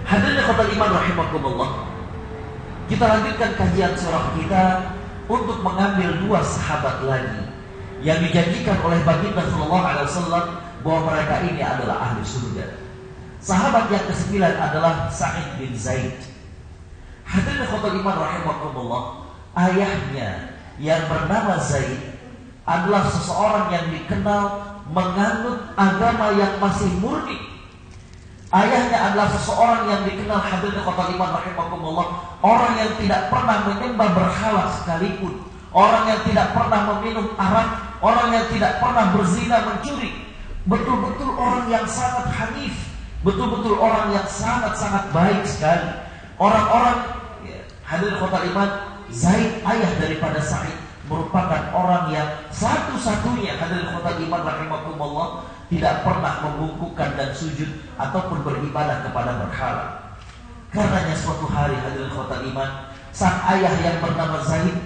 Hadirin ikhwatal iman rahimakumullah. Kita lanjutkan kajian surah kita untuk mengambil dua sahabat lagi yang dijanjikan oleh baginda sallallahu alaihi wasallam bahwa mereka ini adalah ahli surga. Sahabat yang ke-9 adalah Sa'id bin Zaid. Hadirin ikhwatal iman rahimakumullah, ayahnya yang bernama Zaid adalah seseorang yang dikenal menganut agama yang masih murni. Ayahnya adalah seseorang yang dikenal, hadirin ikhwatal iman rahimakumullah, orang yang tidak pernah menyembah berhala sekalipun, orang yang tidak pernah meminum arak, orang yang tidak pernah berzina, mencuri. Betul-betul orang yang sangat hanif, betul-betul orang yang sangat-sangat baik sekali. Orang-orang, hadirin ikhwatal iman, Zaid ayah daripada Sa'id merupakan orang yang satu-satunya, hadirin ikhwatal iman rahimakumullah, tidak pernah membungkukkan dan sujud ataupun beribadah kepada berhala. Karenanya suatu hari, hadirin ikhwatal iman, sang ayah yang bernama Zaid,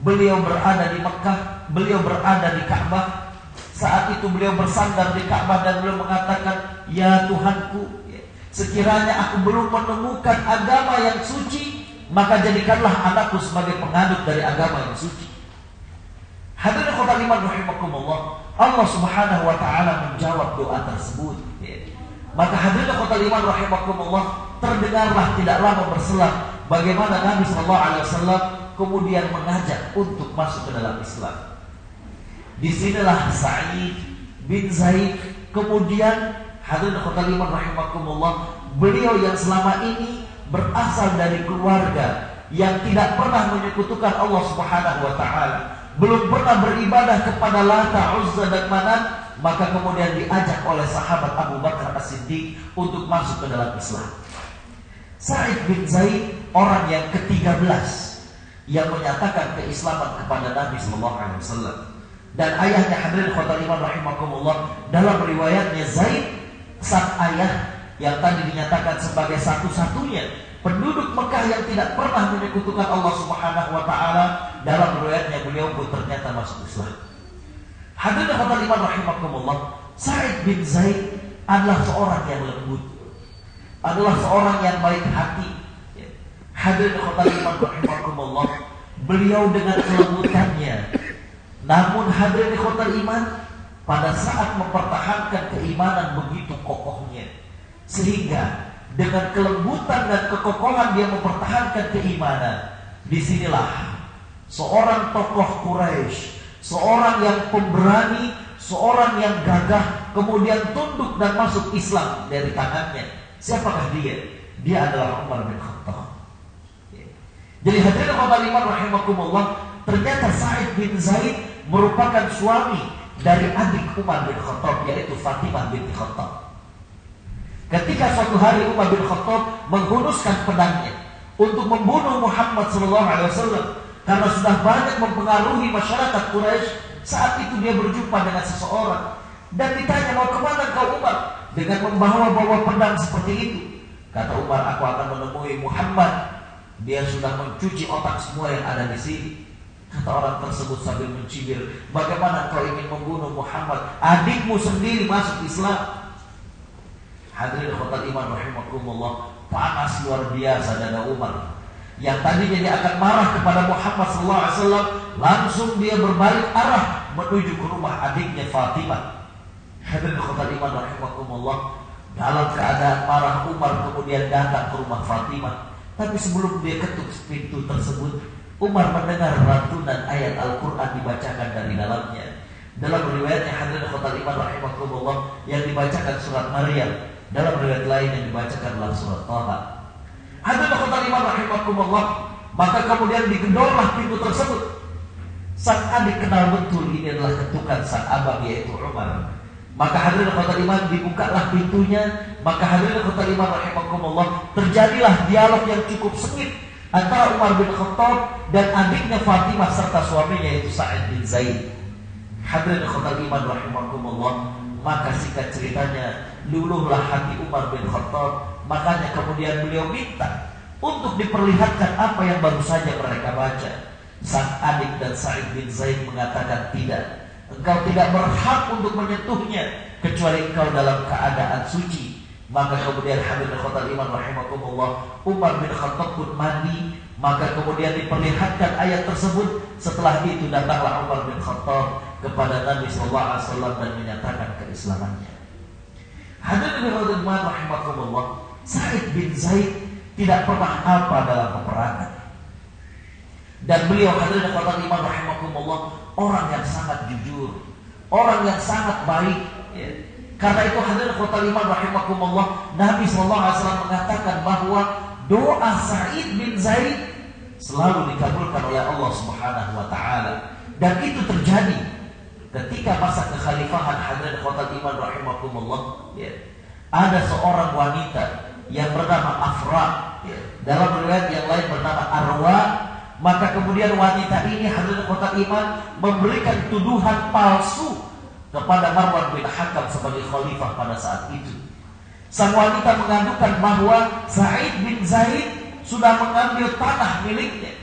beliau berada di Mekah, beliau berada di Ka'bah. Saat itu beliau bersandar di Ka'bah dan beliau mengatakan, "Ya Tuhanku, sekiranya aku belum menemukan agama yang suci, maka jadikanlah anakku sebagai penganut dari agama yang suci." Hadirin ikhwatal iman rahimakumullah, Allah Subhanahu wa taala menjawab doa tersebut. Maka hadirin ikhwatal iman rahimakumullah, terdengarlah tidak lama berselang bagaimana Nabi sallallahu alaihi wasallam kemudian mengajak untuk masuk ke dalam Islam. Disinilah Sa'id bin Zaid kemudian, hadirin ikhwatal iman rahimakumullah, beliau yang selama ini berasal dari keluarga yang tidak pernah menyekutukan Allah Subhanahu wa taala, belum pernah beribadah kepada Lata, Uzza dan Manat, maka kemudian diajak oleh sahabat Abu Bakar As-Siddiq untuk masuk ke dalam Islam. Sa'id bin Zaid orang yang ke-13 yang menyatakan keislaman kepada Nabi sallallahu alaihi wasallam. Dan ayahnya, hadirin ikhwatal iman rahimakumullah, dalam riwayatnya Zaid sang ayah yang tadi dinyatakan sebagai satu-satunya penduduk Mekah yang tidak pernah menyekutukan Allah Subhanahu wa taala, dalam riwayatnya beliau pun ternyata masuk Islam. Hadirin ikhwatal iman rahimakumullah, Sa'id bin Zaid adalah seorang yang lembut, adalah seorang yang baik hati. Hadirin ikhwatal iman rahimakumullah, beliau dengan kelembutannya, namun hadirin ikhwatal iman, pada saat mempertahankan keimanan begitu kokohnya, sehingga dengan kelembutan dan kekokohan dia mempertahankan keimanan. Disinilah seorang tokoh Quraisy, seorang yang pemberani, seorang yang gagah, kemudian tunduk dan masuk Islam dari tangannya. Siapakah dia? Dia adalah Umar bin Khattab. Jadi hadirin ikhwatal iman rahimakumullah, ternyata Sa'id bin Zaid merupakan suami dari adik Umar bin Khattab, yaitu Fatimah binti Khattab. Ketika suatu hari Umar bin Khattab menghunuskan pedangnya untuk membunuh Muhammad SAW karena sudah banyak mempengaruhi masyarakat Quraisy, saat itu dia berjumpa dengan seseorang dan ditanya, "Mau kemana kau Umar dengan membawa pedang seperti itu?" Kata Umar, "Aku akan menemui Muhammad. Dia sudah mencuci otak semua yang ada di sini." Kata orang tersebut sambil mencibir, "Bagaimana kau ingin membunuh Muhammad? Adikmu sendiri masuk Islam." Hadirin ikhwatal iman rahimakumullah, panas luar biasa dada Umar. Yang tadinya dia akan marah kepada Muhammad SAW, langsung dia berbalik arah menuju ke rumah adiknya Fatimah. Hadirin ikhwatal iman rahimakumullah, dalam keadaan marah Umar kemudian datang ke rumah Fatimah. Tapi sebelum dia ketuk pintu tersebut, Umar mendengar lantunan ayat Al-Quran dibacakan dari dalamnya. Dalam riwayatnya, hadirin ikhwatal iman rahimakumullah, yang dibacakan surat Maryam, dalam riwayat lain yang dibacakan dalam surat Taha. Hadirin ikhwatal iman rahimakumullah, maka kemudian digedorlah pintu tersebut. Sang adik kenal betul ini adalah ketukan sang abang, yaitu Umar. Maka hadirin ikhwatal iman, dibukalah pintunya. Maka hadirin ikhwatal iman rahimakumullah, terjadilah dialog yang cukup sengit antara Umar bin Khattab dan adiknya Fatimah serta suaminya yaitu Sa'id bin Zaid. Hadirin ikhwatal iman rahimakumullah, maka singkat ceritanya, luluhlah hati Umar bin Khattab. Makanya kemudian beliau minta untuk diperlihatkan apa yang baru saja mereka baca. Sang adik dan Sa'id bin Zaid mengatakan, "Tidak, engkau tidak berhak untuk menyentuhnya kecuali engkau dalam keadaan suci, Maka kemudian hadirin khotal iman rahimakumullah, Umar bin Khattab pun mandi. Maka kemudian diperlihatkan ayat tersebut. Setelah itu datanglah Umar bin Khattab kepada Nabi sallallahu alaihi wasallam dan menyatakan keislamannya. Hadirin khotal iman rahimakumullah, Sa'id bin Zaid tidak pernah apa dalam peperangan. Dan beliau hadirin khotal iman rahimakumullah orang yang sangat jujur, orang yang sangat baik, ya. Karena itu hadirin khotal iman rahimakumullah, Nabi SAW mengatakan bahwa doa Sa'id bin Zaid selalu dikabulkan oleh Allah Subhanahu wa taala. Dan itu terjadi ketika masa kekhalifahan hadirin khotal iman rahimakumullah, ya. Ada seorang wanita yang bernama Afra, ya. Dalam riwayat yang lain bernama Arwa. Maka kemudian wanita ini hadirin khotal iman memberikan tuduhan palsu kepada Marwan bin Hakam sebagai khalifah pada saat itu. Sang wanita mengadukan bahwa Sa'id bin Zaid sudah mengambil tanah miliknya.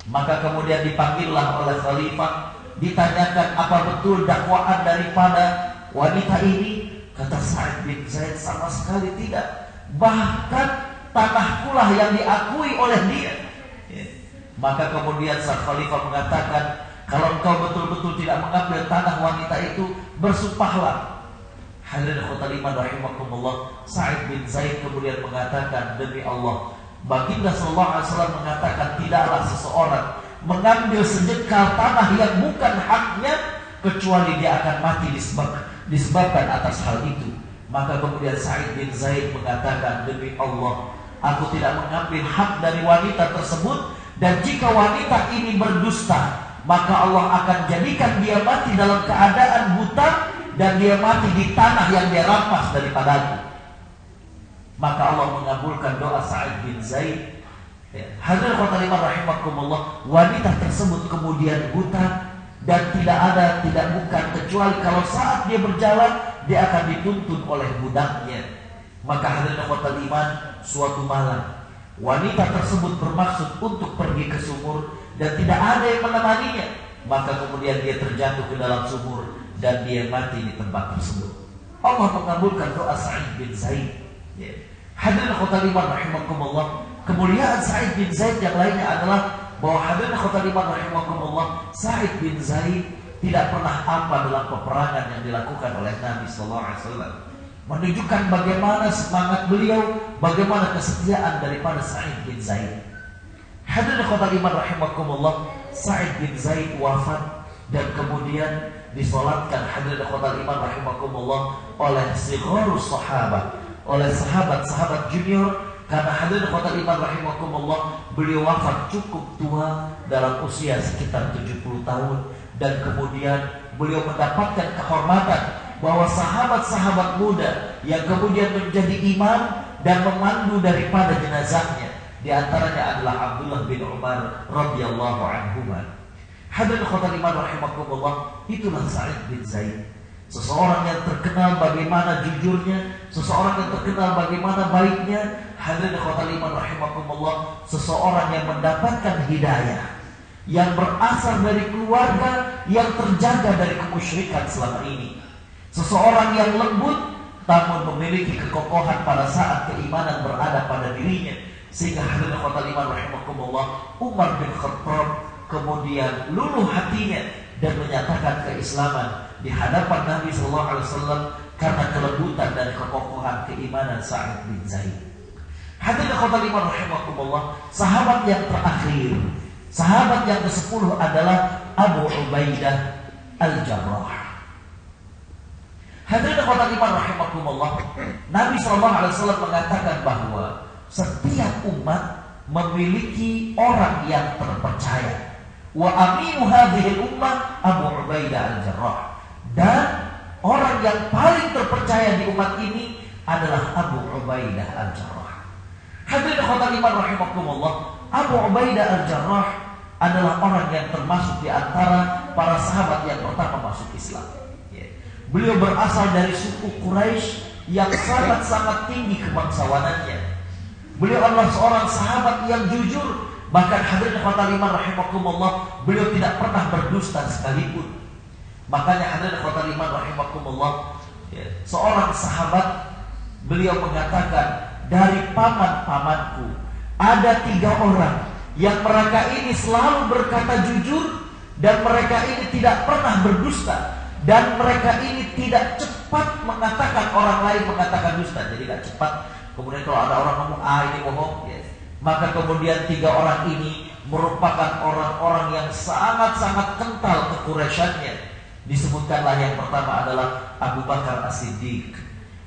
Maka kemudian dipanggillah oleh khalifah, ditanyakan apa betul dakwaan daripada wanita ini. Kata Sa'id bin Zaid, sama sekali tidak. Bahkan tanahkulah yang diakui oleh dia. Maka kemudian sang khalifah mengatakan, kalau engkau betul-betul tidak mengambil tanah wanita itu, bersumpahlah. Hadirin khotal iman rahimakumullah, Sa'id bin Zaid kemudian mengatakan, demi Allah, Baginda sallallahu alaihi wasallam mengatakan tidaklah seseorang mengambil sejengkal tanah yang bukan haknya kecuali dia akan mati disebabkan atas hal itu. Maka kemudian Sa'id bin Zaid mengatakan, demi Allah, aku tidak mengambil hak dari wanita tersebut, dan jika wanita ini berdusta, maka Allah akan jadikan dia mati dalam keadaan buta, dan dia mati di tanah yang dia rampas daripadaku. Maka Allah mengabulkan doa Sa'id bin Zaid. Hadirin khotal iman rahimakumullah, wanita tersebut kemudian buta dan tidak bukan kecuali kalau saat dia berjalan dia akan dituntun oleh budaknya. Maka hadirin khotal iman, suatu malam wanita tersebut bermaksud untuk pergi ke sumur dan tidak ada yang menemaninya. Maka kemudian dia terjatuh ke dalam sumur dan dia mati di tempat tersebut. Allah mengabulkan doa Sa'id bin Zaid. Hadirin khotal iman rahimakumullah, kemuliaan Sa'id bin Zaid yang lainnya adalah bahwa hadirin khotal iman rahimakumullah, Sa'id bin Zaid tidak pernah apa dalam peperangan yang dilakukan oleh Nabi sallallahu alaihi wasallam. Menunjukkan bagaimana semangat beliau, bagaimana kesetiaan daripada Sa'id bin Zaid. Hadirin khotal iman rahimakumullah, Sa'id bin Zaid wafat dan kemudian disolatkan hadirin khotal iman rahimakumullah oleh sigharus sahabat, oleh sahabat-sahabat junior. Karena hadirin khotal iman rahimakumullah, beliau wafat cukup tua dalam usia sekitar 70 tahun. Dan kemudian beliau mendapatkan kehormatan bahwa sahabat-sahabat muda yang kemudian menjadi imam dan memandu daripada jenazahnya, di antaranya adalah Abdullah bin Umar radhiyallahu anhuma. Hadirin khotal iman rahimakumullah, itulah Sa'id bin Zaid. Seseorang yang terkenal bagaimana jujurnya, seseorang yang terkenal bagaimana baiknya. Hadirin khotal iman rahimakumullah, seseorang yang mendapatkan hidayah, yang berasal dari keluarga yang terjaga dari kemusyrikan selama ini. Seseorang yang lembut namun memiliki kekokohan pada saat keimanan berada pada dirinya. Sehingga hadirin khotal iman rahimakumullah, Umar bin Khattab kemudian luluh hatinya dan menyatakan keislaman di hadapan Nabi sallallahu alaihi wasallam karena kelembutan dan kekokohan keimanan Sa'id bin Zaid. Hadirin khotal iman rahimakumullah, sahabat yang terakhir, sahabat yang ke-10 adalah Abu Ubaidah Al-Jarrah. Hadirin khotal iman rahimakumullah, Nabi SAW mengatakan bahwa setiap umat memiliki orang yang terpercaya. Wa aminu hadhil ummah Abu Ubaidah Al-Jarrah. Dan orang yang paling terpercaya di umat ini adalah Abu Ubaidah Al-Jarrah. Hadirin khotal iman rahimakumullah, Abu Ubaidah Al-Jarrah adalah orang yang termasuk di antara para sahabat yang pertama masuk Islam. Beliau berasal dari suku Quraisy yang sangat-sangat tinggi kebangsawanannya. Beliau adalah seorang sahabat yang jujur. Bahkan hadirin khotal iman rahimakumullah, beliau tidak pernah berdusta sekalipun. Makanya hadirin khotal iman rahimakumullah, seorang sahabat Beliau mengatakan, dari paman-pamanku ada 3 orang yang mereka ini selalu berkata jujur, dan mereka ini tidak pernah berdusta, dan mereka ini tidak cepat mengatakan orang lain mengatakan dusta. Jadi tidak cepat. Kemudian kalau ada orang ngomong ini bohong, yes, maka kemudian 3 orang ini merupakan orang-orang yang sangat-sangat kental kekuresyannya. Disebutkanlah yang pertama adalah Abu Bakar As-Siddiq,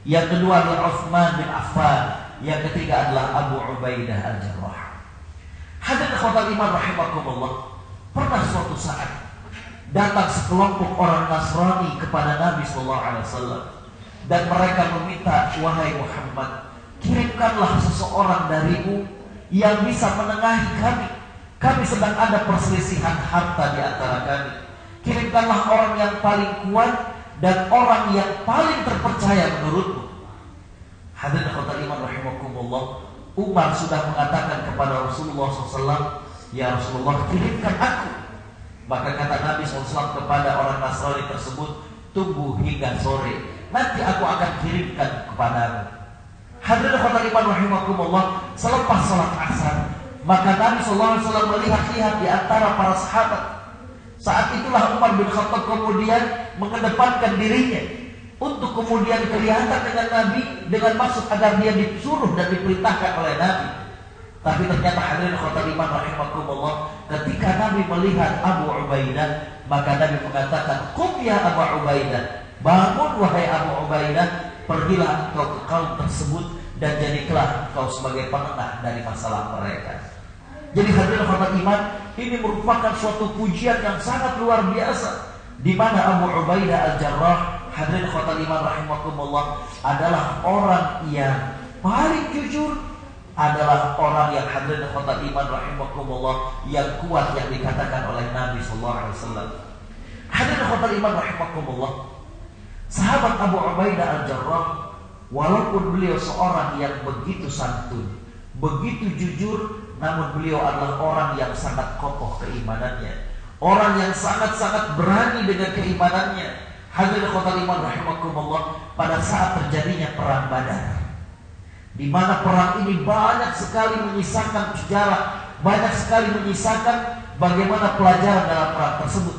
yang kedua adalah Utsman bin Affan, yang ketiga adalah Abu Ubaidah Al-Jarrah. Hadirin ikhwatal iman rahimakumullah, pernah suatu saat datang sekelompok orang Nasrani kepada Nabi SAW, dan mereka meminta, wahai Muhammad, kirimkanlah seseorang darimu yang bisa menengahi kami. Kami sedang ada perselisihan harta di antara kami. Kirimkanlah orang yang paling kuat dan orang yang paling terpercaya menurutmu. Hadirin ikhwatal iman rahimakumullah, Umar sudah mengatakan kepada Rasulullah SAW, ya Rasulullah, kirimkan aku. Maka kata Nabi SAW kepada orang Nasrani tersebut, tunggu hingga sore, nanti aku akan kirimkan kepadamu. Hadirin ikhwatal iman rahimakumullah, selepas salat asar, maka Nabi SAW melihat-lihat di antara para sahabat. Saat itulah Umar bin Khattab kemudian mengedepankan dirinya untuk kemudian kelihatan dengan Nabi, dengan maksud agar dia disuruh dan diperintahkan oleh Nabi. Tapi ternyata hadirin ikhwatal iman rahimakumullah, ketika Nabi melihat Abu Ubaidah, maka Nabi mengatakan, "Qum ya Abu Ubaidah, bangun wahai Abu Ubaidah, pergilah engkau ke kaum tersebut dan jadilah engkau sebagai penengah dari masalah mereka." Jadi hadirin ikhwatal iman, ini merupakan suatu pujian yang sangat luar biasa, di mana Abu Ubaidah Al-Jarrah, hadirin ikhwatal iman rahimakumullah, adalah orang yang paling jujur, adalah orang yang hadirin ikhwatal iman rahimakumullah yang kuat, yang dikatakan oleh Nabi SAW. Hadirin ikhwatal iman rahimakumullah, sahabat Abu Ubaidah Al-Jarrah, walaupun beliau seorang yang begitu santun, begitu jujur, namun beliau adalah orang yang sangat kokoh keimanannya, orang yang sangat-sangat berani dengan keimanannya. Hadirin ikhwatal iman rahimakumullah, pada saat terjadinya perang Badar, di mana perang ini banyak sekali menyisakan sejarah, banyak sekali menyisakan bagaimana pelajaran dalam perang tersebut.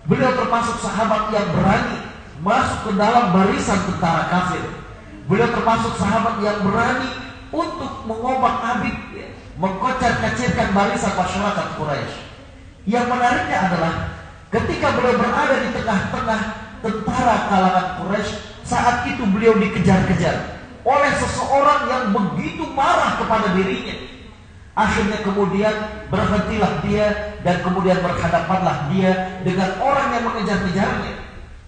Beliau termasuk sahabat yang berani masuk ke dalam barisan tentara kafir. Beliau termasuk sahabat yang berani untuk mengobak-abik, mengkocar-kacirkan barisan masyarakat Quraisy. Yang menariknya adalah ketika beliau berada di tengah-tengah tentara kalangan Quraisy, saat itu beliau dikejar-kejar oleh seseorang yang begitu marah kepada dirinya. Akhirnya kemudian berhentilah dia, dan kemudian berhadapanlah dia dengan orang yang mengejar-kejarnya.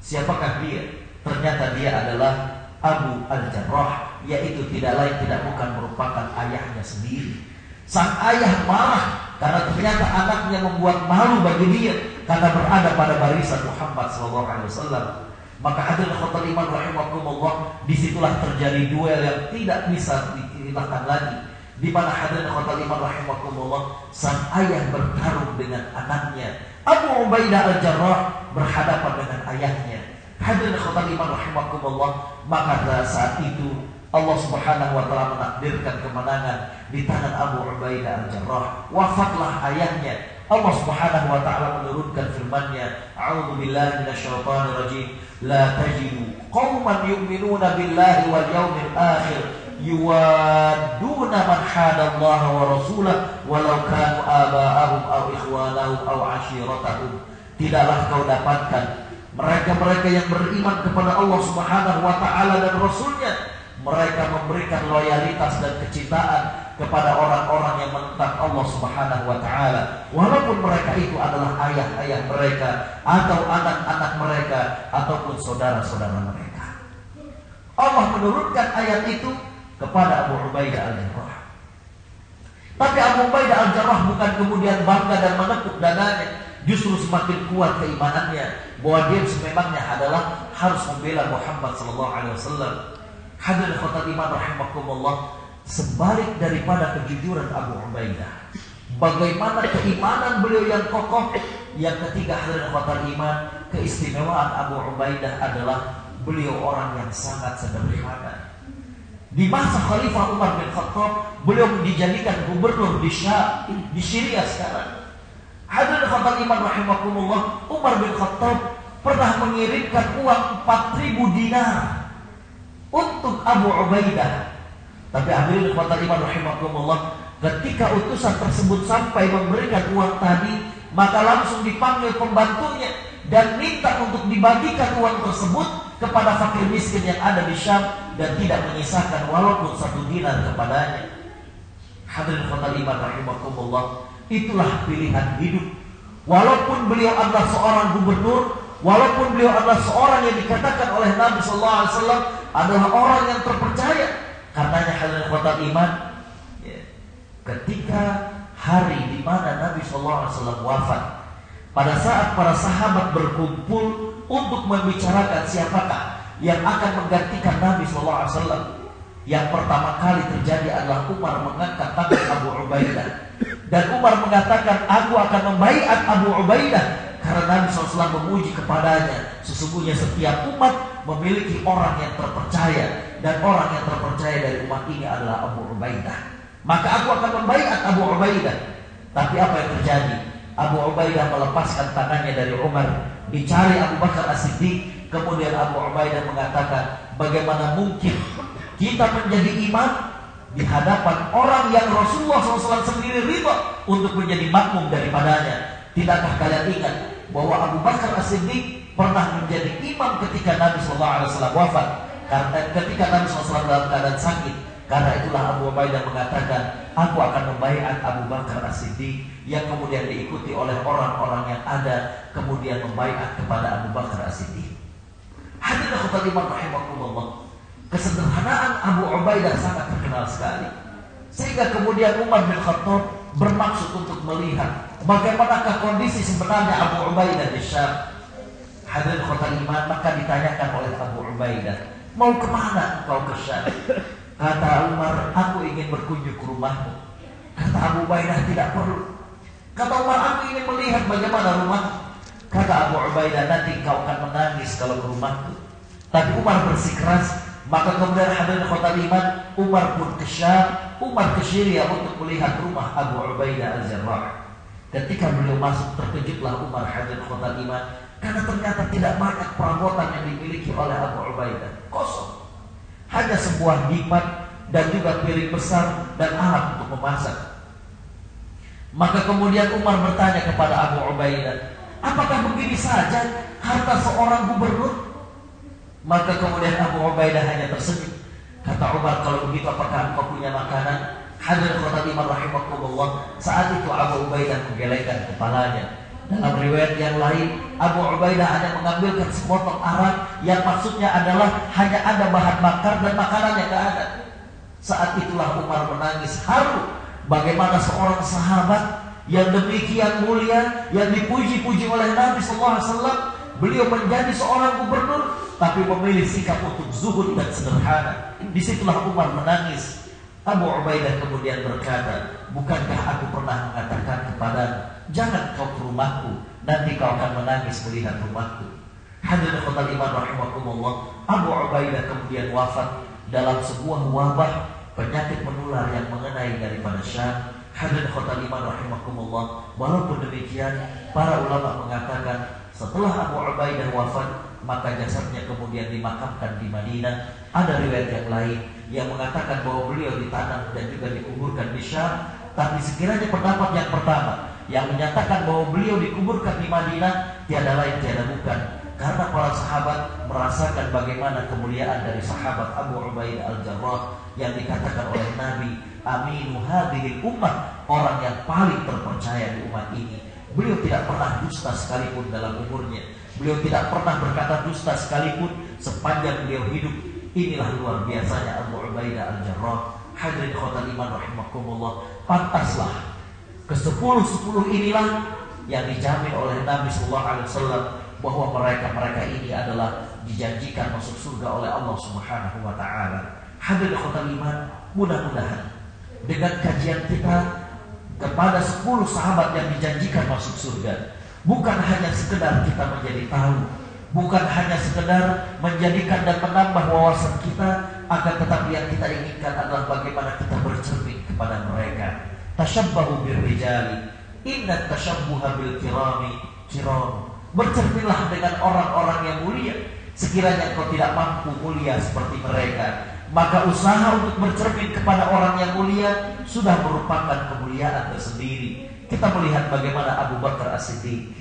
Siapakah dia? Ternyata dia adalah Abu Al-Jarrah, yaitu tidak lain tidak bukan merupakan ayahnya sendiri. Sang ayah marah karena ternyata anaknya membuat malu bagi dia karena berada pada barisan Muhammad SAW. Maka hadirin ikhwatal iman rahimakumullah, disitulah terjadi duel yang tidak bisa dihilangkan lagi, di mana hadirin ikhwatal iman rahimakumullah, sang ayah bertarung dengan anaknya. Abu Ubaidah Al-Jarrah berhadapan dengan ayahnya. Hadirin ikhwatal iman rahimakumullah, maka saat itu Allah Subhanahu wa taala menakdirkan kemenangan di tangan Abu Ubaidah Al-Jarrah. Wafatlah ayahnya. Allah Subhanahu wa taala menurunkan firman-Nya, "A'udzu billahi minasyaitonir rajim. La tajidu qauman yu'minuna billahi wal yawmil akhir yuwadduna man hadallaha wa rasulahu walau kanu aba'ahum aw ikhwanahum aw 'ashiratahum." Tidaklah kau dapatkan mereka-mereka yang beriman kepada Allah Subhanahu wa taala dan Rasul-Nya, mereka memberikan loyalitas dan kecintaan kepada orang-orang yang menentang Allah Subhanahu wa taala, walaupun mereka itu adalah ayah-ayah mereka atau anak-anak mereka ataupun saudara-saudara mereka. Allah menurunkan ayat itu kepada Abu Ubaidah Al-Jarrah. Tapi Abu Ubaidah Al-Jarrah bukan kemudian bangga dan menepuk dadanya, justru semakin kuat keimanannya bahwa dia sememangnya adalah harus membela Muhammad SAW. Hadirin ikhwatal iman rahimakumullah, sebalik daripada kejujuran Abu Ubaidah, bagaimana keimanan beliau yang kokoh. Yang ketiga, hadirin ikhwatal iman, keistimewaan Abu Ubaidah adalah beliau orang yang sangat sederhana. Di masa Khalifah Umar bin Khattab, beliau dijadikan gubernur di Syam, di Syria sekarang. Hadirin khawatir iman rahimakumullah, Umar bin Khattab pernah mengirimkan uang 4.000 dinar untuk Abu Ubaidah. Tapi hadirin khawatir iman rahimakumullah, ketika utusan tersebut sampai memberikan uang tadi, maka langsung dipanggil pembantunya dan minta untuk dibagikan uang tersebut kepada fakir miskin yang ada di Syam dan tidak menyisakan walaupun 1 dinar kepadanya. Hadirin khawatir iman rahimakumullah, itulah pilihan hidup. Walaupun beliau adalah seorang gubernur, walaupun beliau adalah seorang yang dikatakan oleh Nabi sallallahu alaihi wasallam adalah orang yang terpercaya. Karenanya hadirin khawatir iman, ketika hari di mana Nabi sallallahu alaihi wasallam wafat, pada saat para sahabat berkumpul untuk membicarakan siapakah yang akan menggantikan Nabi sallallahu alaihi wasallam, yang pertama kali terjadi adalah Umar mengangkat tangan Abu Ubaidah. Dan Umar mengatakan, aku akan membaiat Abu Ubaidah, karena Nabi SAW memuji kepadanya, sesungguhnya setiap umat memiliki orang yang terpercaya, dan orang yang terpercaya dari umat ini adalah Abu Ubaidah. Maka aku akan membaiat Abu Ubaidah. Tapi apa yang terjadi? Abu Ubaidah melepaskan tangannya dari Umar, dicari Abu Bakar As-Siddiq. Kemudian Abu Ubaidah mengatakan, bagaimana mungkin kita menjadi imam di hadapan orang yang Rasulullah SAW sendiri ridha untuk menjadi makmum daripadanya? Tidakkah kalian ingat bahwa Abu Bakar As-Siddiq pernah menjadi imam ketika Nabi SAW wafat, karena ketika Nabi SAW dalam keadaan sakit? Karena itulah Abu Ubaidah mengatakan, aku akan membaiat Abu Bakar As-Siddiq, yang kemudian diikuti oleh orang-orang yang ada, kemudian membaiat kepada Abu Bakar As-Siddiq. Hadirin khotbah rahimakumullah, kesederhanaan Abu Ubaidah sangat terkenal sekali, sehingga kemudian Umar bin Khattab bermaksud untuk melihat bagaimanakah kondisi sebenarnya Abu Ubaidah di Syam. Hadirin khotbah, maka ditanyakan oleh Abu Ubaidah, mau kemana engkau ke Syam? Kata Umar, aku ingin berkunjung ke rumahmu. Kata Abu Ubaidah, tidak perlu. Kata Umar, aku ingin melihat bagaimana rumahmu. Kata Abu Ubaidah, nanti kau akan menangis kalau ke rumahku. Tapi Umar bersikeras. Maka kemudian hadirin khotbah iman, Umar pun ke Syam, Umar ke Syria untuk melihat rumah Abu Ubaidah Al-Jarrah. Ketika beliau masuk, terkejutlah Umar hadirin khotbah iman, karena ternyata tidak banyak perabotan yang dimiliki oleh Abu Ubaidah. Kosong. Hanya sebuah dipan dan juga piring besar dan alat untuk memasak. Maka kemudian Umar bertanya kepada Abu Ubaidah, apakah begini saja harta seorang gubernur? Maka kemudian Abu Ubaidah hanya tersenyum. Kata Umar, kalau begitu apakah engkau punya makanan? Hadirin khotbah rahimakumullah, saat itu Abu Ubaidah menggelengkan kepalanya. Dalam riwayat yang lain, Abu Ubaidah hanya mengambilkan sepotong arang yang maksudnya adalah hanya ada bahan bakar dan makanan yang tidak ada. Saat itulah Umar menangis haru. Bagaimana seorang sahabat yang demikian mulia, yang dipuji-puji oleh Nabi SAW, beliau menjadi seorang gubernur, tapi memilih sikap untuk zuhud dan sederhana. Disitulah Umar menangis. Abu Ubaidah kemudian berkata, bukankah aku pernah mengatakan kepadamu, jangan kau ke rumahku, nanti kau akan menangis melihat rumahku. Hadirin khotbah iman rahimakumullah, Abu Ubaidah kemudian wafat dalam sebuah wabah penyakit menular yang mengenai daripada Syam. Hadirin khotbah iman rahimakumullah, walaupun demikian, para ulama mengatakan setelah Abu Ubaidah wafat, maka jasadnya kemudian dimakamkan di Madinah. Ada riwayat yang lain yang mengatakan bahwa beliau ditanam dan juga dikuburkan di Syam. Tapi sekiranya pendapat yang pertama yang menyatakan bahwa beliau dikuburkan di Madinah, tiada lain tiada bukan karena para sahabat merasakan bagaimana kemuliaan dari sahabat Abu Ubaidah Al-Jarrah yang dikatakan oleh Nabi, aminu hadhil ummah, orang yang paling terpercaya di umat ini. Beliau tidak pernah dusta sekalipun dalam umurnya. Beliau tidak pernah berkata dusta sekalipun sepanjang beliau hidup. Inilah luar biasanya Abu Ubaidah Al-Jarrah. Hadirin khotbah iman rahimakumullah, pantaslah ke-10 inilah yang dijamin oleh Nabi SAW bahwa mereka ini adalah dijanjikan masuk surga oleh Allah Subhanahu wa taala. Hadirin khotbah iman, mudah-mudahan dengan kajian kita kepada 10 sahabat yang dijanjikan masuk surga, bukan hanya sekedar kita menjadi tahu, bukan hanya sekedar menjadikan dan menambah wawasan kita, akan tetapi yang kita inginkan adalah bagaimana kita bercermin kepada mereka. Tashabbahu birrijali, inna tashabbuha bil kirami kiram. Bercerminlah dengan orang-orang yang mulia. Sekiranya kau tidak mampu mulia seperti mereka, maka usaha untuk bercermin kepada orang yang mulia sudah merupakan kemuliaan tersendiri. Kita melihat bagaimana Abu Bakar As-Siddiq,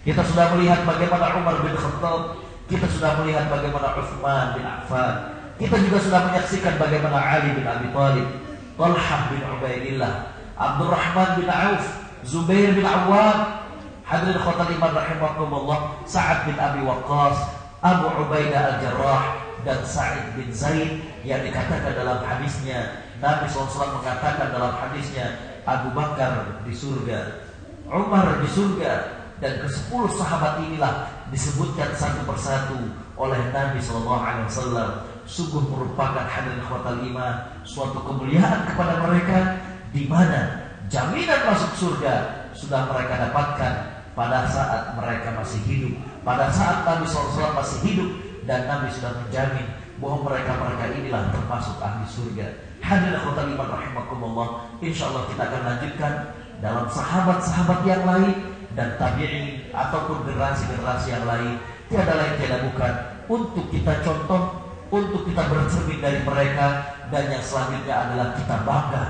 kita sudah melihat bagaimana Umar bin Khattab, kita sudah melihat bagaimana Utsman bin Affan, kita juga sudah menyaksikan bagaimana Ali bin Abi Thalib, Talhah bin Ubaidillah, Abdurrahman bin Auf, Zubair bin Awwam, hadirin khotul iman rahimakumullah, Sa'ad bin Abi Waqqas, Abu Ubaidah al-Jarrah, dan Sa'id bin Zaid yang dikatakan dalam hadisnya, Nabi SAW mengatakan dalam hadisnya, Abu Bakar di surga, Umar di surga, dan ke-10 sahabat inilah disebutkan satu persatu oleh Nabi SAW. Sungguh merupakan hadirin khotul iman suatu kemuliaan kepada mereka, di mana jaminan masuk surga sudah mereka dapatkan pada saat mereka masih hidup, pada saat Nabi SAW masih hidup, dan Nabi sudah menjamin bahwa mereka inilah termasuk ahli surga. Hadirin khotul iman rahimakumullah, insyaallah kita akan lanjutkan dalam sahabat-sahabat yang lain dan tabi'in ataupun generasi-generasi yang lain. Tiada lain tiada bukan untuk kita contoh, untuk kita bercermin dari mereka, dan yang selanjutnya adalah kita bangga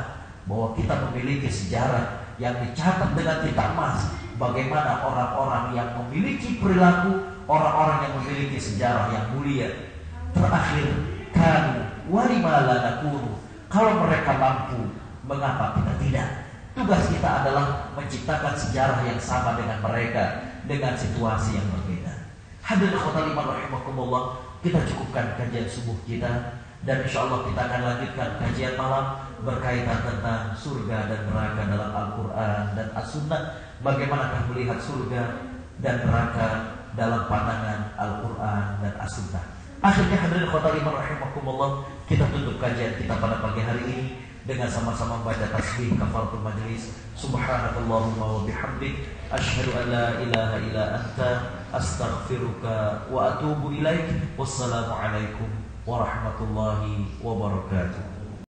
bahwa kita memiliki sejarah yang dicatat dengan tinta emas. Bagaimana orang-orang yang memiliki perilaku, orang-orang yang memiliki sejarah yang mulia. Terakhir, kanu walima la nakunu, kalau mereka mampu, mengapa kita tidak? Tugas kita adalah menciptakan sejarah yang sama dengan mereka, dengan situasi yang berbeda. Hadirin khotul iman rahimakumullah, kita cukupkan kajian subuh kita, dan insyaallah kita akan lanjutkan kajian malam berkaitan tentang surga dan neraka dalam Al-Quran dan As-Sunnah. Bagaimanakah melihat surga dan neraka dalam pandangan Al-Quran dan As-Sunnah. Akhirnya hadirin khotul iman rahimakumullah, kita tutup kajian kita pada pagi hari ini dengan sama-sama baca tasbih kafaratul majlis. Subhanakallahumma wa bihamdik, asyhadu an la ilaha illa anta, astaghfiruka wa atubu ilaik. Wassalamualaikum warahmatullahi wabarakatuh.